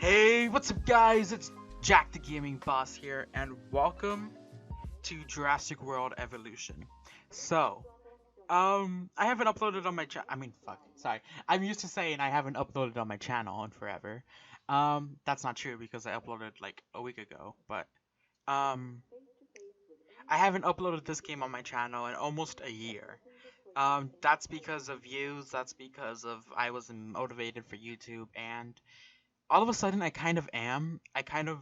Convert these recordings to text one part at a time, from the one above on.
Hey, what's up, guys? It's Jack the Gaming Boss here, and welcome to Jurassic World Evolution. So, I haven't uploaded on my channel. Sorry. I'm used to saying I haven't uploaded on my channel in forever. That's not true because I uploaded like a week ago, but um, I haven't uploaded this game on my channel in almost a year. That's because of views. That's because of I was motivated for YouTube, and all of a sudden I kind of am. I kind of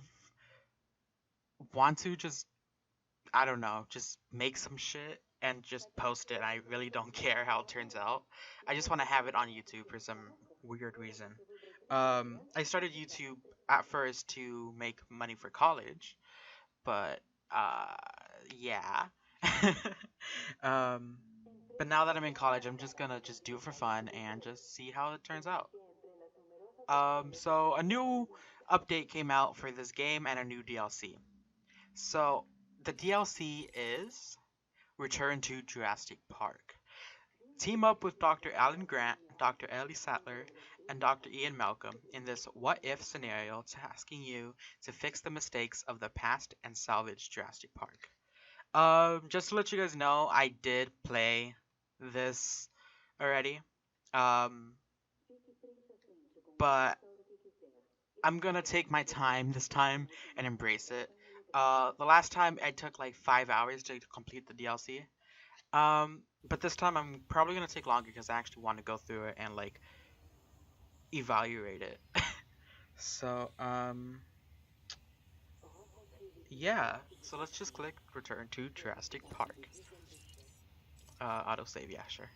want to just I don't know, just make some shit and just post it. I really don't care how it turns out. I just want to have it on YouTube for some weird reason. I started YouTube at first to make money for college, but uh, yeah. um, but now that I'm in college, I'm just gonna just do it for fun and just see how it turns out. So a new update came out for this game and a new DLC. So the DLC is Return to Jurassic Park. Team up with Dr. Alan Grant, Dr. Ellie Sattler, and Dr. Ian Malcolm in this what if scenario tasking you to fix the mistakes of the past and salvage Jurassic Park. Just to let you guys know, I did play this already. Um, but I'm gonna take my time this time and embrace it. The last time I took like 5 hours to complete the DLC. But this time I'm probably gonna take longer because I actually want to go through it and like evaluate it. So, yeah. So let's just click return to Jurassic Park. Autosave, yeah, sure.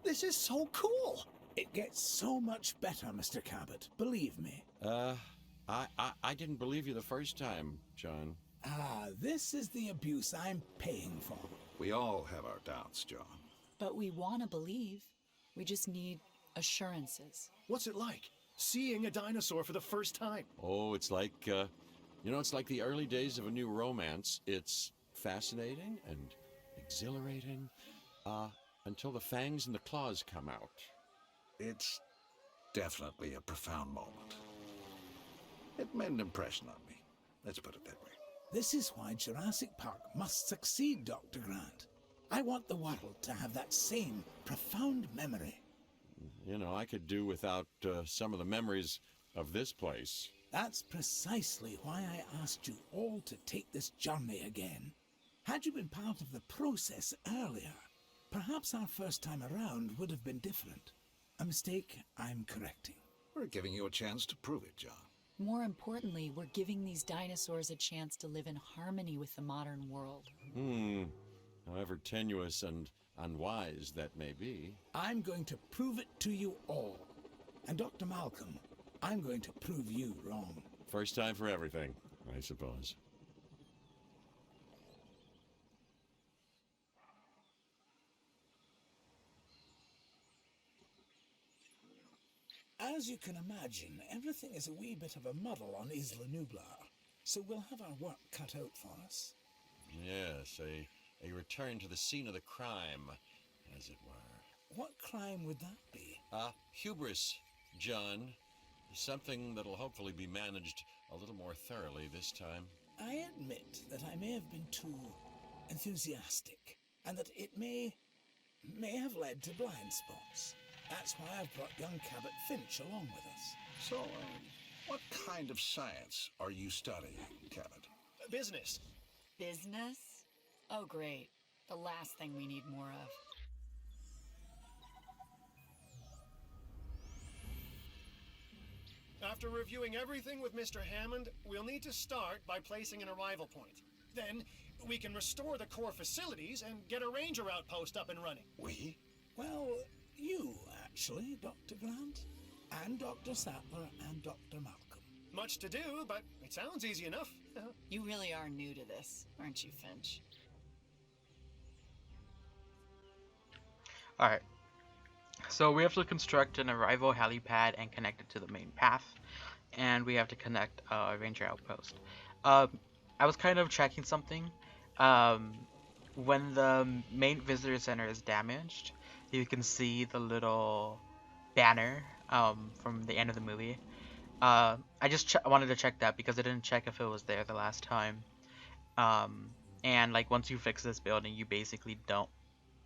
This is so cool! It gets so much better, Mr. Cabot, believe me. I didn't believe you the first time, John. This is the abuse I'm paying for. We all have our doubts, John. But we want to believe. We just need assurances. What's it like, seeing a dinosaur for the first time? Oh, it's like, it's like the early days of a new romance. It's fascinating and exhilarating, until the fangs and the claws come out. It's definitely a profound moment. It made an impression on me. Let's put it that way. This is why Jurassic Park must succeed, Dr. Grant. I want the world to have that same profound memory. You know, I could do without some of the memories of this place. That's precisely why I asked you all to take this journey again. Had you been part of the process earlier, perhaps our first time around would have been different. A mistake I'm correcting. We're giving you a chance to prove it, John. More importantly, we're giving these dinosaurs a chance to live in harmony with the modern world. However tenuous and unwise that may be. I'm going to prove it to you all. And Dr. Malcolm, I'm going to prove you wrong. First time for everything, I suppose. As you can imagine, everything is a wee bit of a muddle on Isla Nublar, so we'll have our work cut out for us. Yes, a return to the scene of the crime, as it were. What crime would that be? Hubris, John. Something that'll hopefully be managed a little more thoroughly this time. I admit that I may have been too enthusiastic, and that it may have led to blind spots. That's why I've brought young Cabot Finch along with us. So, What kind of science are you studying, Kevin? Business. Business? Oh, great. The last thing we need more of. After reviewing everything with Mr. Hammond, we'll need to start by placing an arrival point. Then, we can restore the core facilities and get a ranger outpost up and running. We? Well, you, actually, Dr. Grant, and Dr. Sattler, and Dr. Malcolm. Much to do, but it sounds easy enough. You really are new to this, aren't you, Finch? Alright. So we have to construct an arrival helipad and connect it to the main path. And we have to connect a ranger outpost. I was kind of checking something. When the main visitor center is damaged, you can see the little banner from the end of the movie. I just wanted to check that because I didn't check if it was there the last time. And like once you fix this building, you basically don't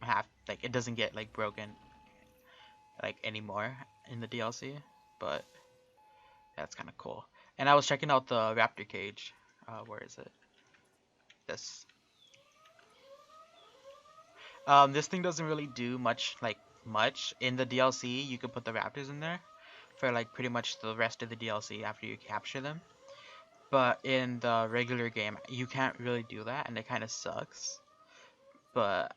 have, like, it doesn't get like broken like anymore in the DLC, but that's kind of cool. And I was checking out the raptor cage. Where is it? This. This thing doesn't really do much in the DLC. You could put the raptors in there for like pretty much the rest of the DLC after you capture them. But in the regular game, you can't really do that, and it kind of sucks. But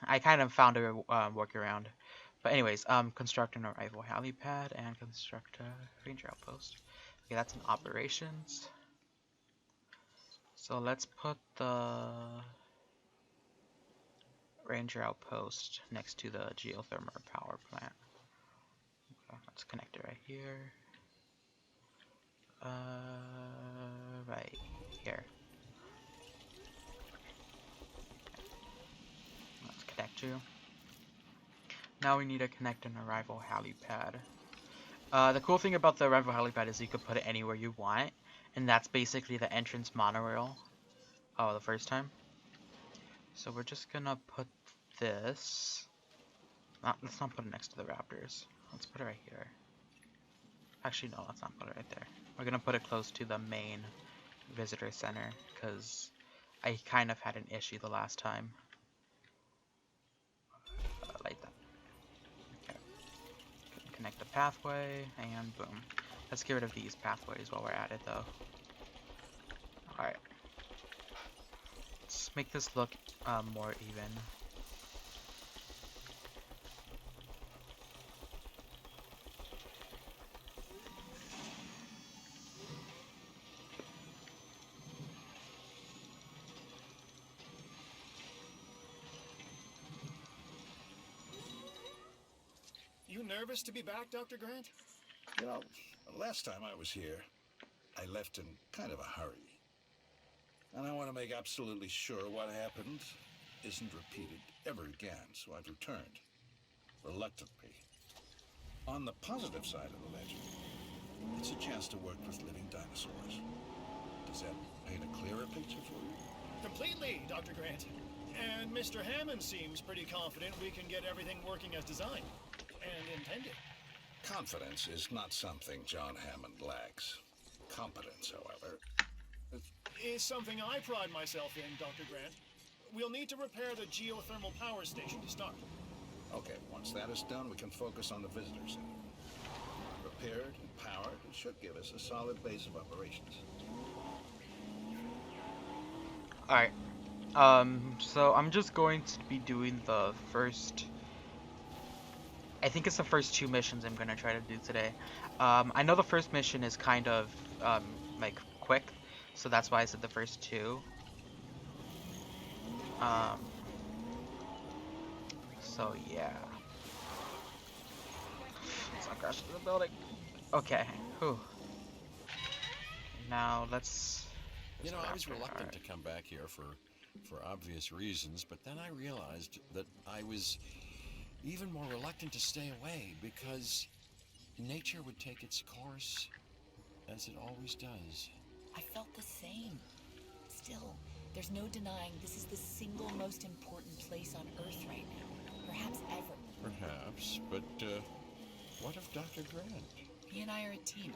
I kind of found a workaround. But anyways, construct an arrival helipad and construct a ranger outpost. Okay, that's in operations. So let's put the ranger outpost next to the geothermal power plant. Okay, let's connect it right here. Right here. Let's connect you. Now we need to connect an arrival helipad. The cool thing about the arrival helipad is you could put it anywhere you want, and that's basically the entrance monorail. The first time. So we're just gonna put this. Let's not put it next to the raptors. Let's put it right here. Actually, no, let's not put it right there. We're gonna put it close to the main visitor center because I kind of had an issue the last time. Like that. Okay. Connect the pathway and boom. Let's get rid of these pathways while we're at it though. Alright. Let's make this look more even. You nervous to be back, Dr. Grant? You know, last time I was here, I left in kind of a hurry. And I want to make absolutely sure what happened isn't repeated ever again, so I've returned. Reluctantly. On the positive side of the legend, it's a chance to work with living dinosaurs. Does that paint a clearer picture for you? Completely, Dr. Grant. And Mr. Hammond seems pretty confident we can get everything working as designed and intended. Confidence is not something John Hammond lacks. Competence, however, is something I pride myself in, Dr. Grant. We'll need to repair the geothermal power station to start. Okay, once that is done, we can focus on the visitor center. Repaired and powered, it should give us a solid base of operations. Alright. So I'm just going to be doing the first... I think it's the first 2 missions I'm going to try to do today. I know the first mission is kind of, like, quick. So that's why I said the first 2. So yeah. Let's not crash into the building. Okay. Whew. Now let's. You know, I was reluctant to come back here for obvious reasons, but then I realized that I was even more reluctant to stay away because nature would take its course as it always does. I felt the same. Still, there's no denying this is the single most important place on Earth right now. Perhaps ever. Perhaps, but what of Dr. Grant? He and I are a team.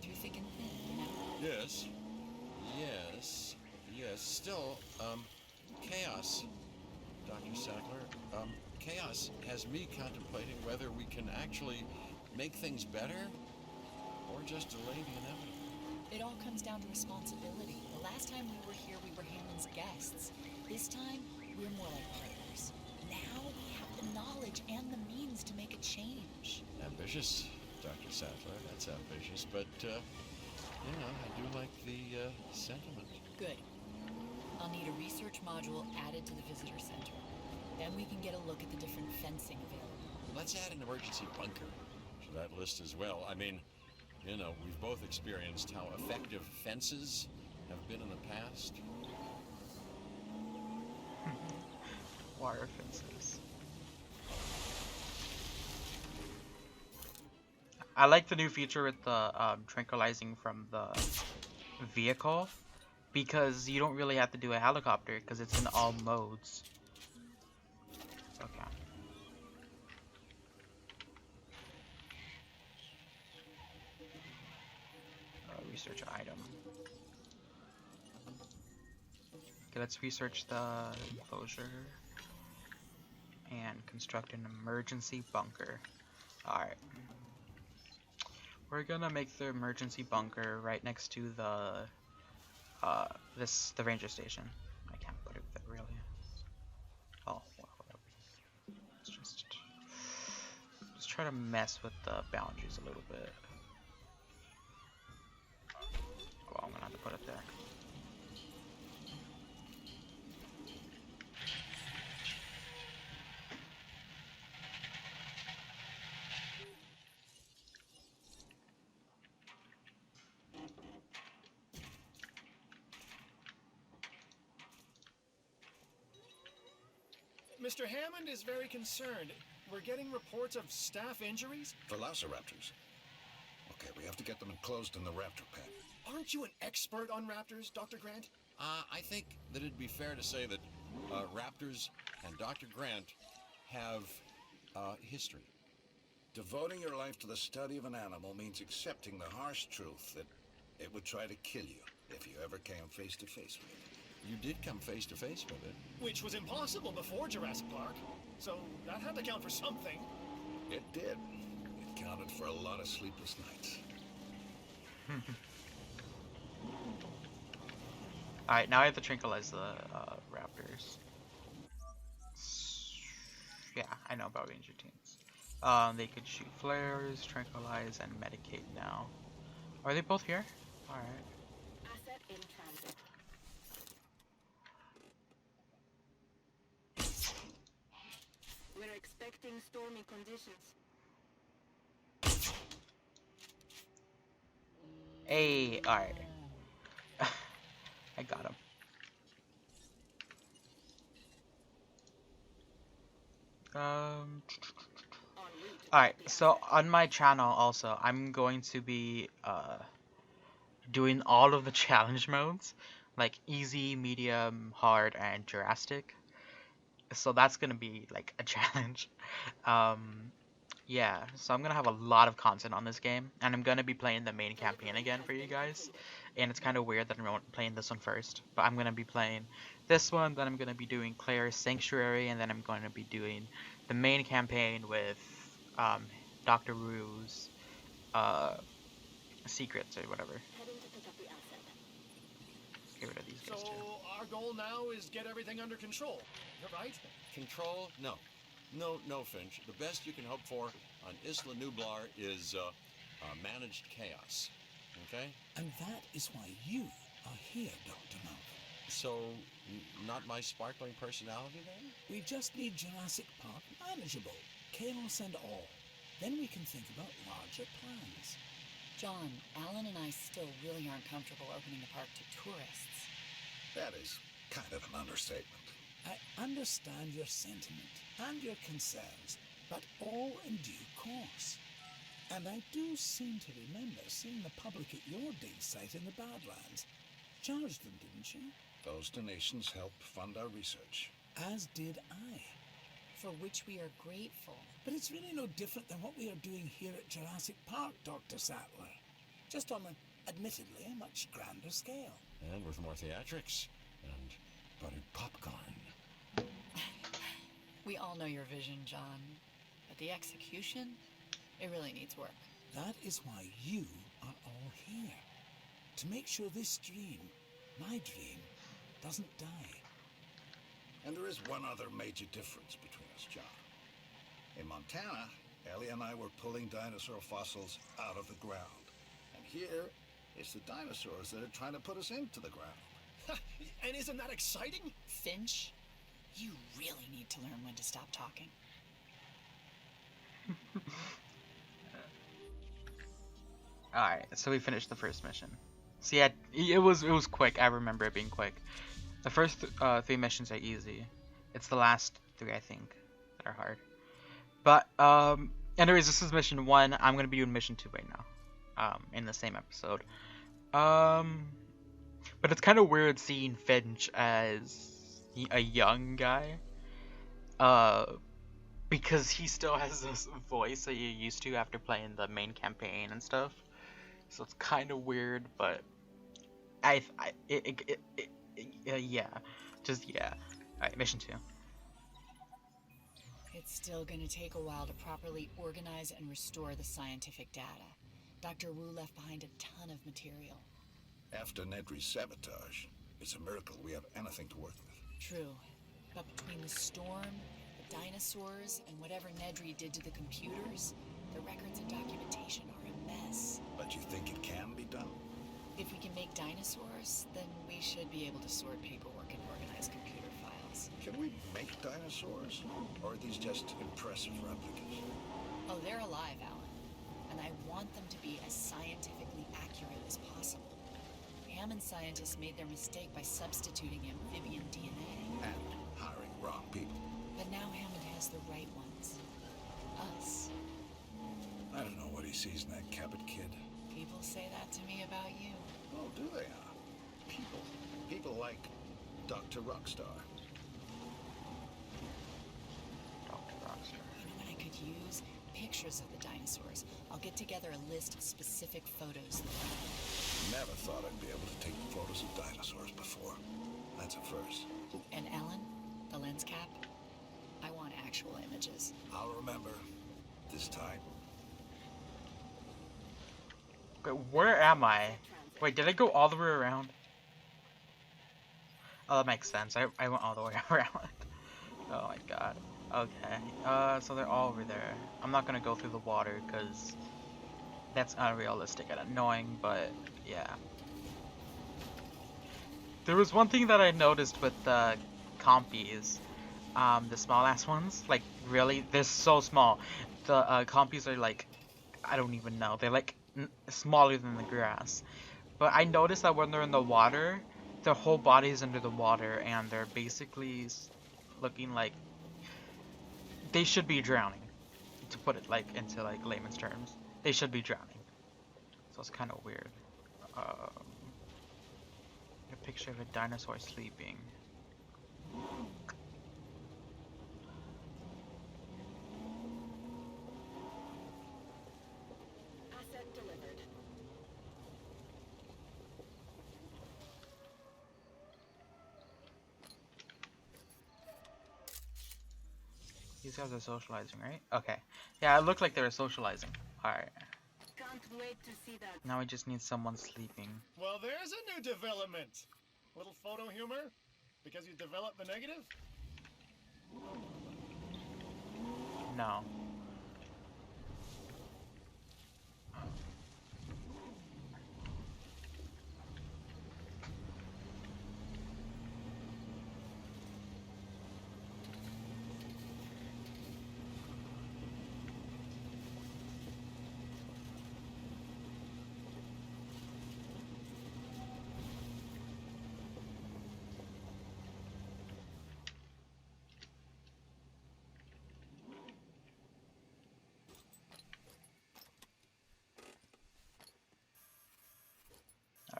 through thick and thin, you know? Yes. Yes. Yes. Still, chaos, Dr. Sackler. Chaos has me contemplating whether we can actually make things better or just delay the inevitable. It all comes down to responsibility. The last time we were here, we were Hammond's guests. This time, we're more like partners. Now we have the knowledge and the means to make a change. Ambitious, Dr. Sackler. That's ambitious, but, I do like the sentiment. Good. I'll need a research module added to the visitor center. Then we can get a look at the different fencing available. Let's add an emergency bunker to that list as well. I mean, we've both experienced how effective fences have been in the past. Wire fences. I like the new feature with the tranquilizing from the vehicle, because you don't really have to do a helicopter because it's in all modes. Okay. Research item. Okay, let's research the enclosure and construct an emergency bunker. Alright. We're gonna make the emergency bunker right next to the the ranger station. I can't put it there really. Oh, well, let's just try to mess with the boundaries a little bit. Well, I'm gonna have to put it there. Mr. Hammond is very concerned. We're getting reports of staff injuries. Velociraptors. Okay, we have to get them enclosed in the raptor pen. Aren't you an expert on raptors, Dr. Grant? I think that it'd be fair to say that raptors and Dr. Grant have history. Devoting your life to the study of an animal means accepting the harsh truth that it would try to kill you if you ever came face to face with it. You did come face to face with it. Which was impossible before Jurassic Park. So that had to count for something. It did. It counted for a lot of sleepless nights. Alright, now I have to tranquilize the raptors. Yeah, I know about ranger teams. They could shoot flares, tranquilize, and medicate now. Are they both here? Alright. Asset in transit. We're expecting stormy conditions. Hey, alright. I got him. Alright, so on my channel also, I'm going to be doing all of the challenge modes, like easy, medium, hard, and Jurassic. So that's gonna be like a challenge. Yeah, so I'm gonna have a lot of content on this game, and I'm gonna be playing the main campaign again for you guys. And it's kind of weird that I'm playing this one first, but I'm gonna be playing this one, then I'm gonna be doing Claire's Sanctuary, and then I'm going to be doing the main campaign with Dr. Rue's secrets or whatever. Heading to pick up the asset. Get rid of these guys So too. our goal now is get everything under control. Right? Control? No. No, Finch. The best you can hope for on Isla Nublar is managed chaos. Okay? And that is why you are here, Dr. Malcolm. So, not my sparkling personality then? We just need Jurassic Park manageable, chaos and all. Then we can think about larger plans. John, Alan and I still really aren't comfortable opening the park to tourists. That is kind of an understatement. I understand your sentiment and your concerns, but all in due course. And I do seem to remember seeing the public at your dig site in the Badlands. Charged them, didn't you? Those donations help fund our research. As did I. For which we are grateful. But it's really no different than what we are doing here at Jurassic Park, Dr. Sattler. just on an admittedly a much grander scale. And with more theatrics and buttered popcorn. We all know your vision, John. But the execution, it really needs work. That is why you are all here. To make sure this dream, my dream, doesn't die. And there is one other major difference between us, John. In Montana, Ellie and I were pulling dinosaur fossils out of the ground. And here, it's the dinosaurs that are trying to put us into the ground. And isn't that exciting? Finch, you really need to learn when to stop talking. Alright, so we finished the first mission. See, it was quick. I remember it being quick. The first 3 missions are easy. It's the last 3, I think, that are hard. But anyways, this is mission 1. I'm gonna be doing mission 2 right now, in the same episode. But it's kind of weird seeing Finch as a young guy, because he still has this voice that you're used to after playing the main campaign and stuff. So it's kind of weird, but yeah. Alright, mission 2. It's still gonna take a while to properly organize and restore the scientific data. Dr. Wu left behind a ton of material. After Nedry's sabotage, it's a miracle we have anything to work with. True. But between the storm, the dinosaurs, and whatever Nedry did to the computers, the records and documentation are a mess. But you think it can be done? If we can make dinosaurs, then we should be able to sort paperwork and organize computer files. Can we make dinosaurs? Or are these just impressive replicas? Oh, they're alive, Alan. And I want them to be as scientifically accurate as possible. Hammond scientists made their mistake by substituting amphibian DNA. And hiring wrong people. But now Hammond has the right ones. Us. I don't know what he sees in that Cabot kid. People say that to me about you. Oh, do they now? People like Dr. Rockstar. Dr. Rockstar. You know what I could use? Pictures of the dinosaurs. I'll get together a list of specific photos. Never thought I'd be able to take photos of dinosaurs before. That's a first. And Alan, the lens cap, I want actual images. I'll remember. This time. Wait, where am I? Wait, did I go all the way around? Oh, that makes sense. I went all the way around. Oh my god. Okay. So they're all over there. I'm not gonna go through the water because that's unrealistic and annoying, but yeah. There was one thing that I noticed with the compies, the small ass ones, like really, they're so small. The compies are like, I don't even know, they're like smaller than the grass. But I noticed that when they're in the water, their whole body is under the water and they're basically looking like they should be drowning, to put it like into like layman's terms. They should be drowning. So it's kind of weird. A picture of a dinosaur sleeping. Asset delivered. These guys are socializing, right? Okay. Yeah, it looked like they were socializing. Alright. Can't wait to see that. Now we just need someone sleeping. Well, there's a new development. Little photo humor? Because you developed the negative? No.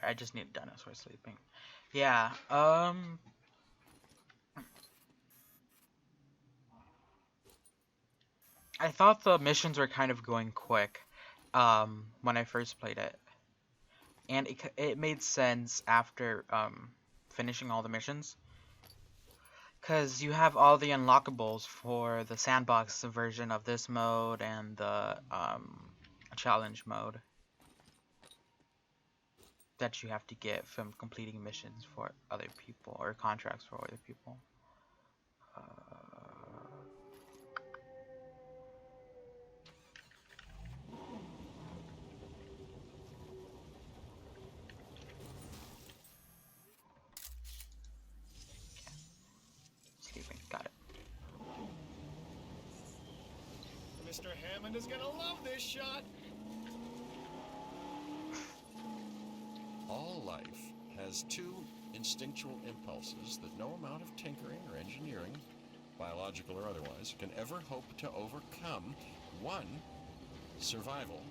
I just need a dinosaur sleeping. Yeah, I thought the missions were kind of going quick, when I first played it. and it made sense after finishing all the missions, because you have all the unlockables for the sandbox version of this mode and the challenge mode that you have to get from completing missions for other people or contracts for other people. Sleeping, got it. Mr. Hammond is gonna love this shot. All life has two instinctual impulses that no amount of tinkering or engineering, biological or otherwise, can ever hope to overcome. One, survival.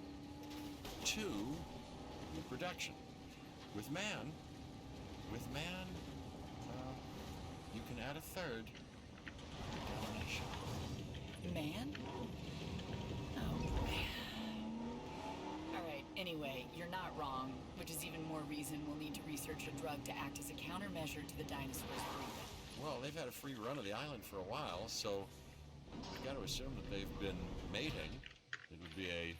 Two, reproduction. With man, you can add a third, domination. Man? Oh. Alright, anyway, you're not wrong, which is even more reason we'll need to research a drug to act as a countermeasure to the dinosaurs' breeding. Well, they've had a free run of the island for a while, so I've got to assume that they've been mating. It would be a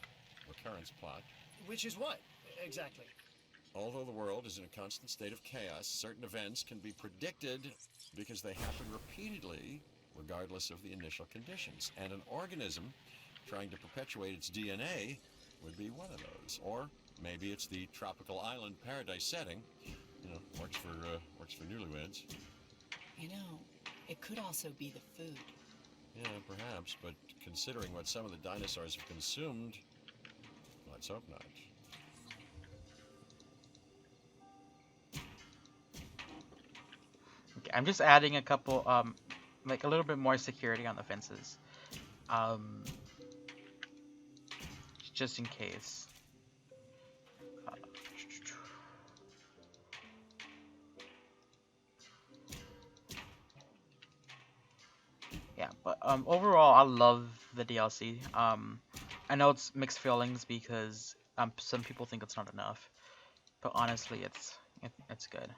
recurrence plot. Which is what, exactly? Although the world is in a constant state of chaos, certain events can be predicted because they happen repeatedly, regardless of the initial conditions. And an organism trying to perpetuate its DNA would be one of those. Or maybe it's the tropical island paradise setting. You know, works for newlyweds. You know, it could also be the food. Yeah, perhaps, but considering what some of the dinosaurs have consumed, let's hope not. Okay, I'm just adding a couple, like a little bit more security on the fences, just in case. Yeah, but overall, I love the DLC. I know it's mixed feelings because some people think it's not enough, but honestly, it's good.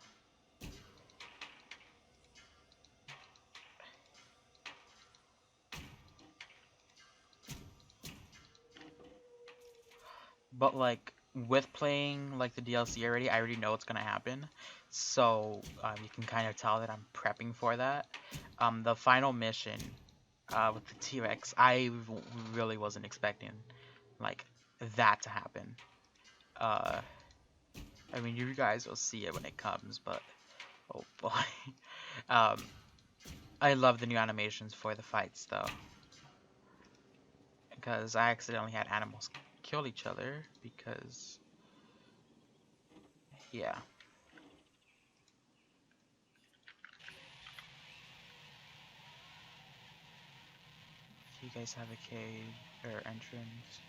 But like with playing like the DLC already, I already know what's gonna happen, so you can kind of tell that I'm prepping for that. The final mission with the T-Rex, I really wasn't expecting like that to happen. I mean, you guys will see it when it comes, but oh boy. I love the new animations for the fights though, because I accidentally had animals kill each other because, yeah. You guys have a cave or entrance.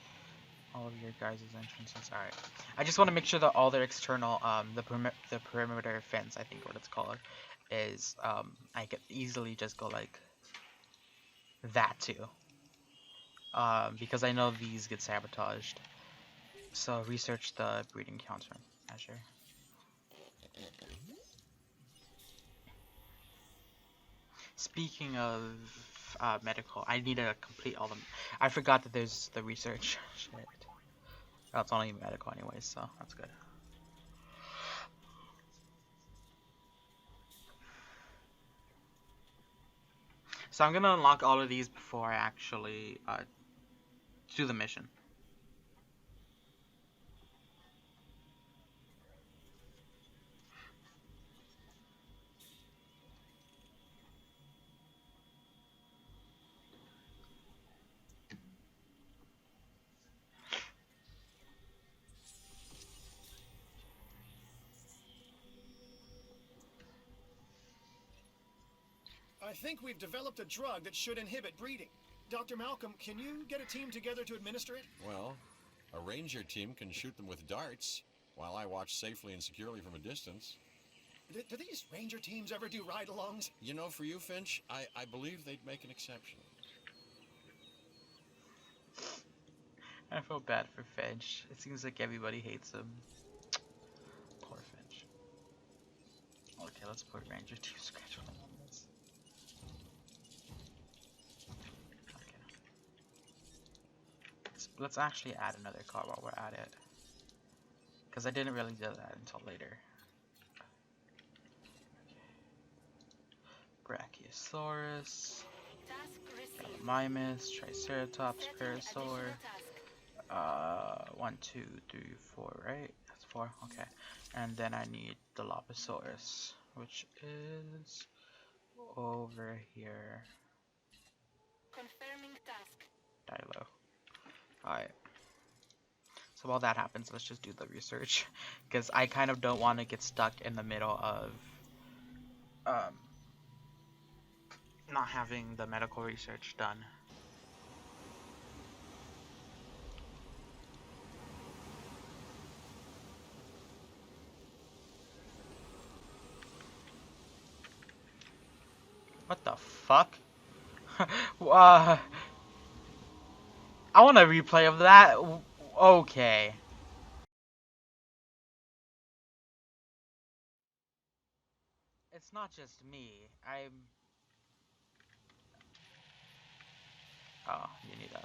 All of your guys' entrances. Alright. I just want to make sure that all their external, the perimeter fence, I think what it's called, is, I could easily just go like that too. Because I know these get sabotaged. So research the breeding countermeasure. Speaking of medical, I need to complete all them. I forgot that there's the research. Shit. Oh, it's only medical anyway, so that's good. So I'm gonna unlock all of these before I actually do the mission. I think we've developed a drug that should inhibit breeding. Dr. Malcolm, can you get a team together to administer it? Well, a ranger team can shoot them with darts, while I watch safely and securely from a distance. Do these ranger teams ever do ride-alongs? You know, for you, Finch, I believe they'd make an exception. I feel bad for Finch. It seems like everybody hates him. Okay, let's put Ranger 2 scheduling on this. Okay. Let's actually add another car while we're at it. Because I didn't really do that until later. Brachiosaurus, Gallimimus, Triceratops, Parasaur. 1, 2, 3, 4, right? That's 4, okay. And then I need the Dilophosaurus, which is over here. Confirming task. Dilo. Alright. So while that happens, let's just do the research. Because I kind of don't want to get stuck in the middle of not having the medical research done. What the fuck? I want a replay of that. Okay. It's not just me. Oh, you need a...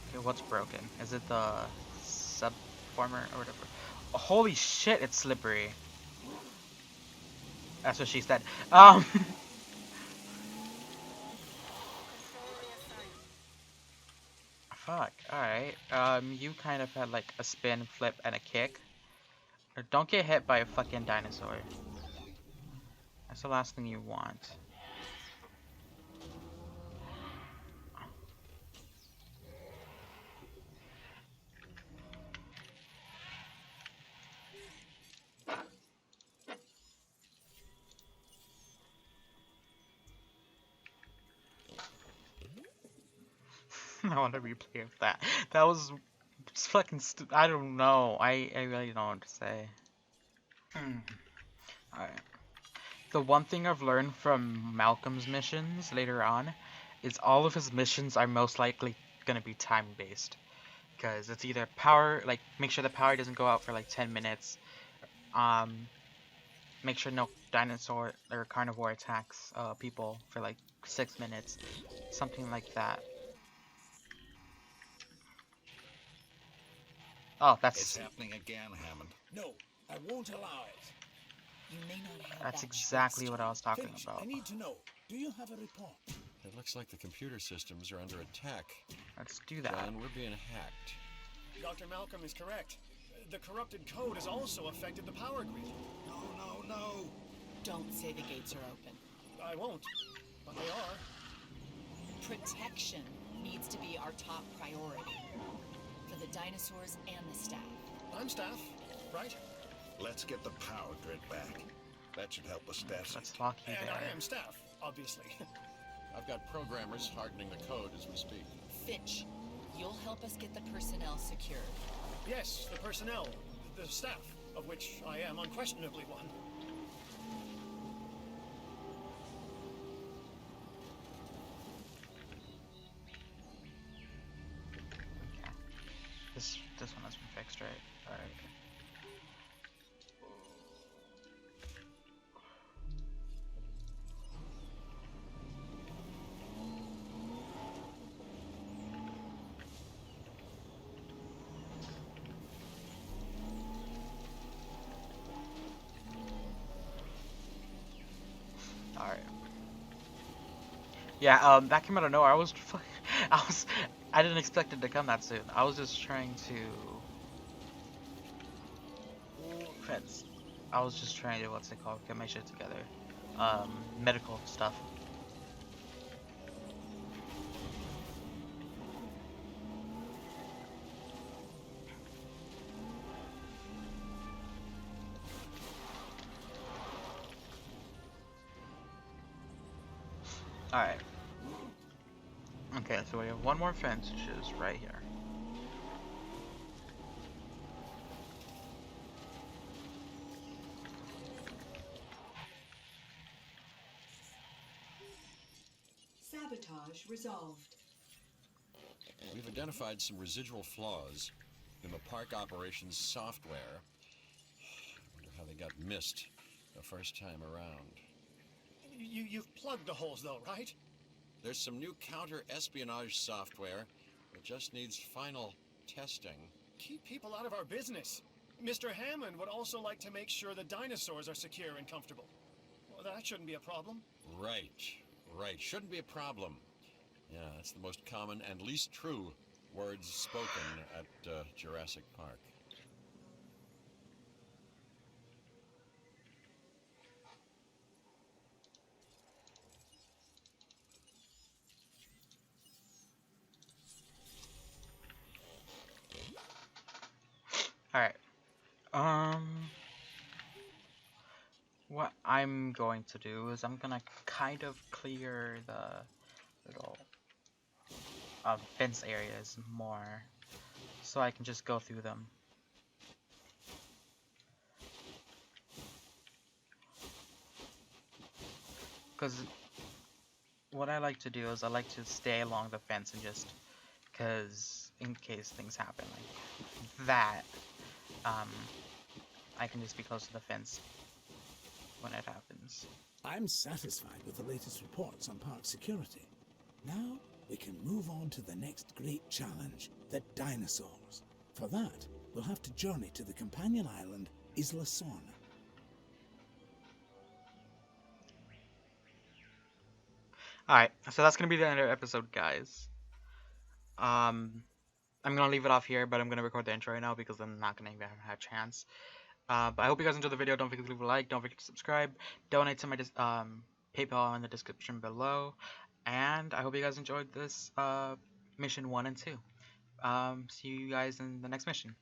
Okay, what's broken? Is it the subformer or whatever? Oh, holy shit, it's slippery. That's what she said. Fuck, alright. You kind of had like a spin, flip, and a kick. Don't get hit by a fucking dinosaur. That's the last thing you want. I want a replay of that. That was fucking I don't know. I really don't know what to say. Alright. The one thing I've learned from Malcolm's missions later on is all of his missions are most likely gonna be time-based. Because it's either power, like, make sure the power doesn't go out for like 10 minutes. Make sure no dinosaur or carnivore attacks people for like 6 minutes. Something like that. Oh, It's happening again, Hammond. No, I won't allow it. You may not have That's that exactly choice, what I was talking Finch, about. I need to know. Do you have a report? It looks like the computer systems are under attack. Let's do that. John, we're being hacked. Dr. Malcolm is correct. The corrupted code has also affected the power grid. No. Don't say the gates are open. I won't, but they are. Protection needs to be our top priority. For the dinosaurs and the staff. I'm staff, right? Let's get the power grid back. That should help the staff. Let's talk you And there. I am staff, obviously. I've got programmers hardening the code as we speak. Finch, you'll help us get the personnel secured. Yes, the personnel, the staff, of which I am unquestionably one. Okay. This one has been fixed, right? Alright. Alright. Yeah, that came out of nowhere. I didn't expect it to come that soon. I was just trying to... Friends. I was just trying to, what's it called, get my shit together. Medical stuff. Alright. Okay, so we have one more fence, which is right here. Sabotage resolved. We've identified some residual flaws in the park operations software. I wonder how they got missed the first time around. You've plugged the holes, though, right? There's some new counter-espionage software. It just needs final testing. Keep people out of our business. Mr. Hammond would also like to make sure the dinosaurs are secure and comfortable. Well, that shouldn't be a problem. Right. Shouldn't be a problem. Yeah, that's the most common and least true words spoken at Jurassic Park. Alright. What I'm going to do is I'm gonna kind of clear the little fence areas more so I can just go through them. Because what I like to do is I like to stay along the fence and just, because in case things happen like that, I can just be close to the fence when it happens. I'm satisfied with the latest reports on park security. Now we can move on to the next great challenge, the dinosaurs. For that, we'll have to journey to the companion island, Isla Sorna. Alright, so that's gonna be the end of the episode, guys. I'm gonna leave it off here, but I'm gonna record the intro right now because I'm not gonna even have a chance. But I hope you guys enjoyed the video. Don't forget to leave a like. Don't forget to subscribe. Donate to my PayPal in the description below. And I hope you guys enjoyed this mission 1 and 2. See you guys in the next mission.